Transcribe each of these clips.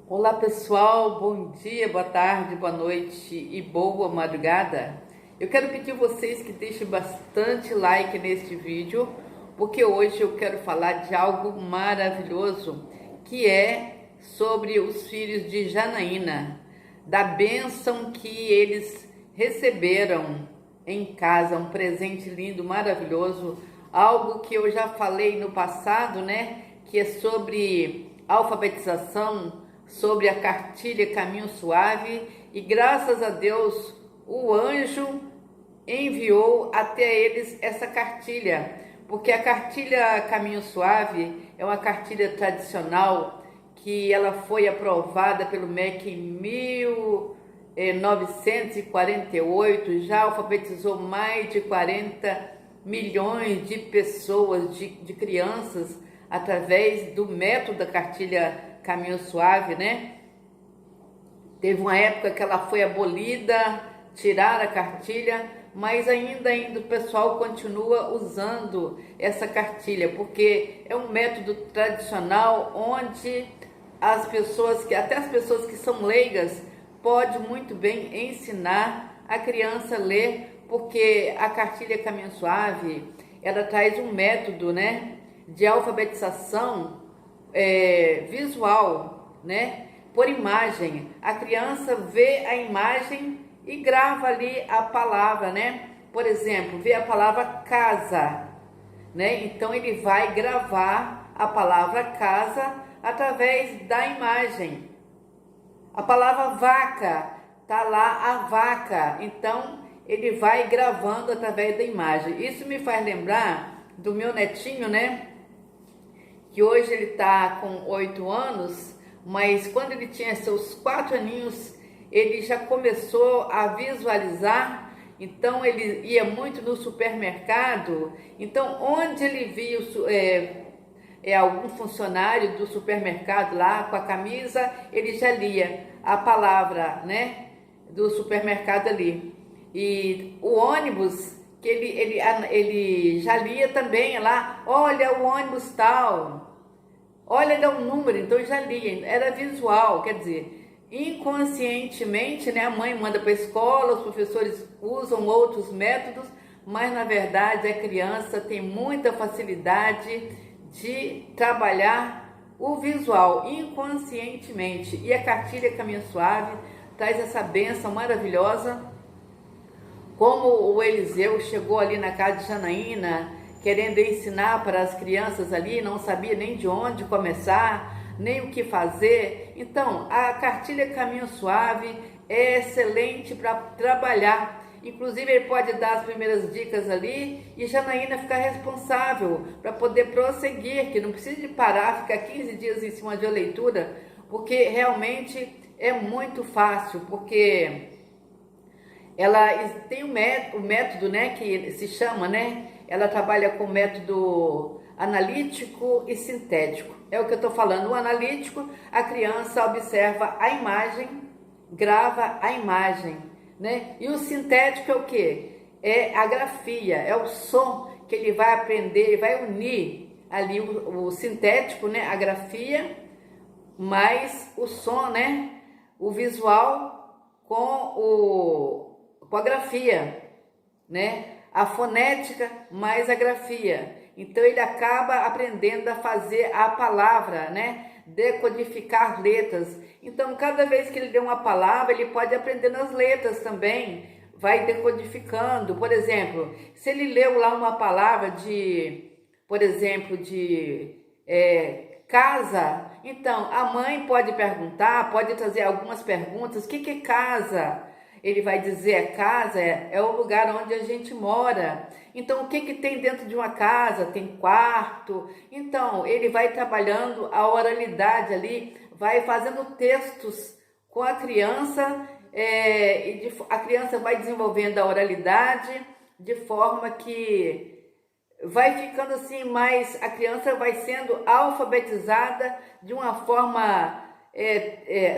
Olá pessoal, bom dia, boa tarde, boa noite e boa madrugada. Eu quero pedir vocês que deixem bastante like neste vídeo, porque hoje eu quero falar de algo maravilhoso, que é sobre os filhos de Janaína, da bênção que eles receberam em casa, um presente lindo, maravilhoso, algo que eu já falei no passado, né? Que é sobre alfabetização, sobre a cartilha Caminho Suave, e graças a Deus o anjo enviou até eles essa cartilha, porque a cartilha Caminho Suave é uma cartilha tradicional que ela foi aprovada pelo MEC em 1948, já alfabetizou mais de 40 milhões de pessoas, de crianças, através do método da cartilha Caminho Suave, né? Teve uma época que ela foi abolida, tiraram a cartilha, mas ainda o pessoal continua usando essa cartilha, porque é um método tradicional onde até as pessoas que são leigas, pode muito bem ensinar a criança a ler, porque a cartilha Caminho Suave, ela traz um método, né, de alfabetização visual, né? Por imagem. A criança vê a imagem e grava ali a palavra, né? Por exemplo, vê a palavra casa, né? Então ele vai gravar a palavra casa através da imagem. A palavra vaca, tá lá a vaca. Então ele vai gravando através da imagem. Isso me faz lembrar do meu netinho, né? Que hoje ele está com 8 anos, mas quando ele tinha seus 4 aninhos, ele já começou a visualizar. Então ele ia muito no supermercado, então onde ele via algum funcionário do supermercado lá com a camisa, ele já lia a palavra, né, do supermercado ali. E o ônibus, que ele já lia também lá, olha o ônibus tal, olha, dá um número, então já lia, era visual, quer dizer, inconscientemente, né, a mãe manda para a escola, os professores usam outros métodos, mas na verdade a criança tem muita facilidade de trabalhar o visual inconscientemente, e a cartilha Caminho Suave traz essa bênção maravilhosa. Como o Eliseu chegou ali na casa de Janaína, querendo ensinar para as crianças ali, não sabia nem de onde começar, nem o que fazer. Então, a cartilha Caminho Suave é excelente para trabalhar. Inclusive, ele pode dar as primeiras dicas ali e Janaína ficar responsável para poder prosseguir, que não precisa de parar, ficar 15 dias em cima de uma leitura, porque realmente é muito fácil, porque ela tem o método, né, que se chama, né, ela trabalha com método analítico e sintético. É o que eu estou falando. O analítico, a criança observa a imagem, grava a imagem, né? E o sintético é o quê? É a grafia, é o som que ele vai aprender, ele vai unir ali o sintético, né, a grafia, mais o som, né, o visual com a grafia, né? A fonética mais a grafia. Então ele acaba aprendendo a fazer a palavra, né? Decodificar letras. Então cada vez que ele lê uma palavra, ele pode aprender nas letras também. Vai decodificando. Por exemplo, se ele leu lá uma palavra por exemplo, casa, então a mãe pode perguntar, pode trazer algumas perguntas. O que é casa? Ele vai dizer, a casa é o lugar onde a gente mora. Então, o que tem dentro de uma casa? Tem quarto. Então, ele vai trabalhando a oralidade ali, vai fazendo textos com a criança, a criança vai desenvolvendo a oralidade de forma que vai ficando assim, a criança vai sendo alfabetizada de uma forma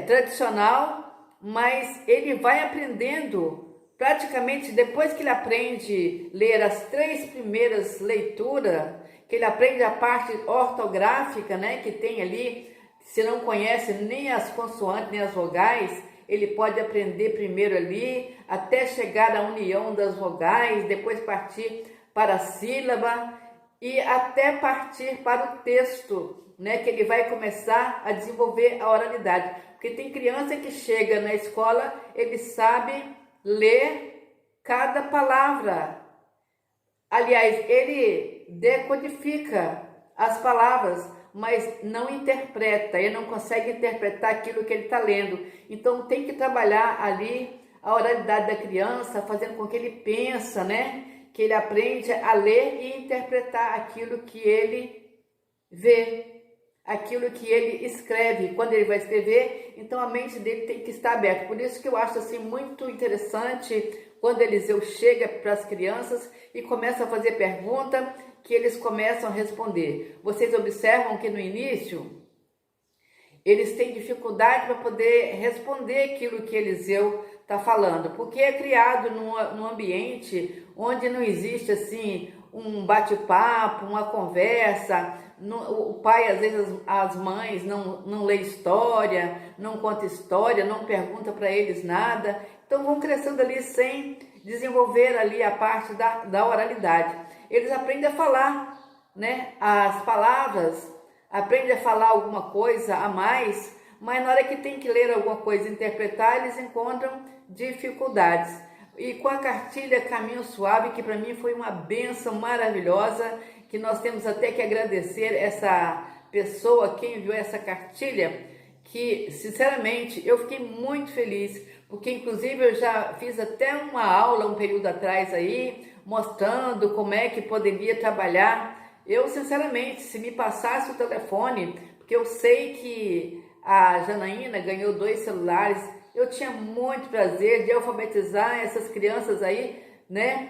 tradicional, mas ele vai aprendendo, praticamente depois que ele aprende a ler as 3 primeiras leituras, que ele aprende a parte ortográfica, né, que tem ali se não conhece nem as consoantes nem as vogais, ele pode aprender primeiro ali, até chegar à união das vogais, depois partir para a sílaba e até partir para o texto, né? Que ele vai começar a desenvolver a oralidade. Porque tem criança que chega na escola, ele sabe ler cada palavra. Aliás, ele decodifica as palavras, mas não interpreta, ele não consegue interpretar aquilo que ele está lendo. Então tem que trabalhar ali a oralidade da criança, fazendo com que ele pensa, né? Que ele aprende a ler e interpretar aquilo que ele vê, aquilo que ele escreve. Quando ele vai escrever, então a mente dele tem que estar aberta. Por isso que eu acho assim muito interessante quando Eliseu chega para as crianças e começa a fazer pergunta, que eles começam a responder. Vocês observam que no início eles têm dificuldade para poder responder aquilo que Eliseu está falando, porque é criado num ambiente onde não existe assim um bate-papo, uma conversa. O pai, às vezes as mães não lê história, não conta história, não pergunta para eles nada. Então vão crescendo ali sem desenvolver ali a parte da oralidade. Eles aprendem a falar, né, as palavras, aprendem a falar alguma coisa a mais, mas na hora que tem que ler alguma coisa, interpretar, eles encontram dificuldades. E com a cartilha Caminho Suave, que para mim foi uma bênção maravilhosa, que nós temos até que agradecer essa pessoa que enviou essa cartilha, que sinceramente eu fiquei muito feliz, porque inclusive eu já fiz até uma aula um período atrás aí, mostrando como é que poderia trabalhar. Eu sinceramente, se me passasse o telefone, porque eu sei que a Janaína ganhou 2 celulares, eu tinha muito prazer de alfabetizar essas crianças aí, né,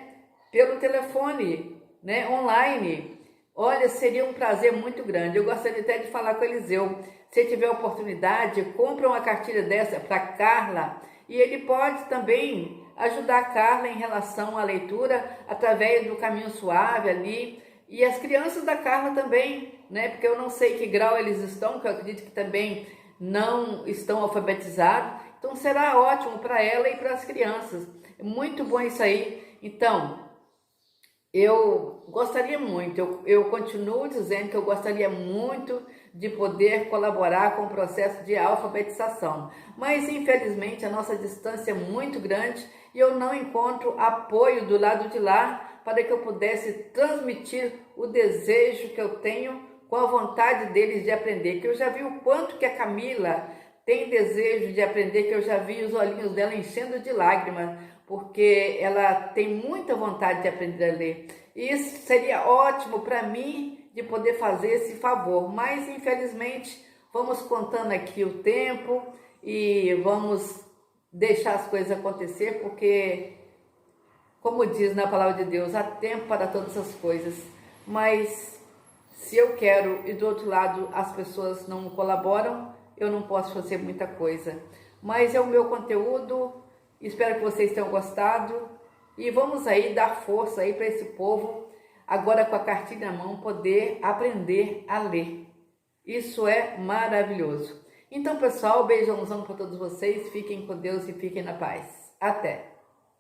pelo telefone, né, online. Olha, seria um prazer muito grande. Eu gostaria até de falar com o Eliseu. Se tiver oportunidade, compra uma cartilha dessa para Carla, e ele pode também ajudar a Carla em relação à leitura através do Caminho Suave ali. E as crianças da Carla também, né? Porque eu não sei que grau eles estão, que eu acredito que também não estão alfabetizados. Então será ótimo para ela e para as crianças. Muito bom isso aí. Então, eu gostaria muito, eu continuo dizendo que eu gostaria muito de poder colaborar com o processo de alfabetização, mas infelizmente a nossa distância é muito grande e eu não encontro apoio do lado de lá para que eu pudesse transmitir o desejo que eu tenho com a vontade deles de aprender, que eu já vi o quanto que a Camila tem desejo de aprender, que eu já vi os olhinhos dela enchendo de lágrimas, porque ela tem muita vontade de aprender a ler. E isso seria ótimo para mim de poder fazer esse favor, mas infelizmente vamos contando aqui o tempo e vamos deixar as coisas acontecer, porque, como diz na palavra de Deus, há tempo para todas as coisas. Mas se eu quero e do outro lado as pessoas não colaboram, eu não posso fazer muita coisa. Mas é o meu conteúdo, espero que vocês tenham gostado e vamos aí dar força aí para esse povo, agora com a cartilha na mão, poder aprender a ler. Isso é maravilhoso. Então, pessoal, beijãozão para todos vocês, fiquem com Deus e fiquem na paz. Até!